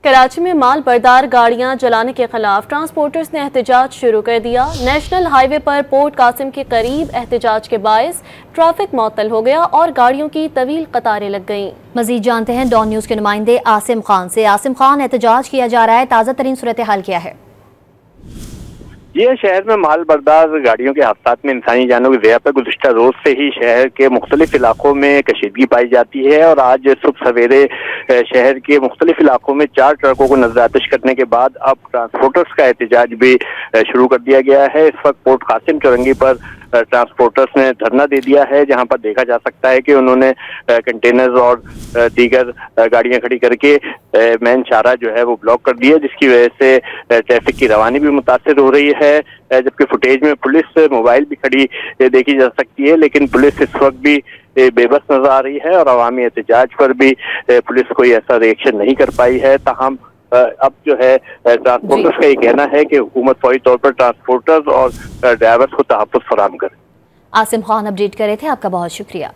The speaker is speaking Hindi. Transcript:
कराची में माल बरदार गाड़ियां जलाने के खिलाफ ट्रांसपोर्टर्स ने एहतजाज शुरू कर दिया। नेशनल हाईवे पर पोर्ट कासिम के करीब एहतजाज के बायस ट्रैफिक मुअत्तल हो गया और गाड़ियों की तवील कतारें लग गईं। मजीद जानते हैं डॉन न्यूज के नुमाइंदे आसिम खान से। आसिम खान, एहतजाज किया जा रहा है, ताज़ा तरीन सूरत हाल क्या है? ये शहर में माल बरदार गाड़ियों के हादसात में इंसानी जानों की ज़िया पर गुज़िश्ता रोज से ही शहर के मुख्तलिफ इलाकों में कशीदगी पाई जाती है और आज सुबह सवेरे शहर के मुख्तलिफ इलाकों में 4 ट्रकों को नजरआतिश करने के बाद अब ट्रांसपोर्टर्स का एहतजाज भी शुरू कर दिया गया है। इस वक्त पोर्ट कासिम चौरंगी पर ट्रांसपोर्टर्स ने धरना दे दिया है, जहां पर देखा जा सकता है कि उन्होंने कंटेनर्स और दीगर गाड़ियां खड़ी करके मेन शाहरा जो है वो ब्लॉक कर दिया, जिसकी वजह से ट्रैफिक की रवानी भी मुतासिर हो रही है। जबकि फुटेज में पुलिस मोबाइल भी खड़ी देखी जा सकती है, लेकिन पुलिस इस वक्त भी बेबस नजर आ रही है और अवामी एहतजाज पर भी पुलिस कोई ऐसा रिएक्शन नहीं कर पाई है। ताहम अब जो है ट्रांसपोर्टर्स का ये कहना है कि हुकूमत फौरी तौर पर ट्रांसपोर्टर्स और ड्राइवर्स को तहफ़्फ़ुज़ फराहम करे। आसिम खान अपडेट कर रहे थे, आपका बहुत शुक्रिया।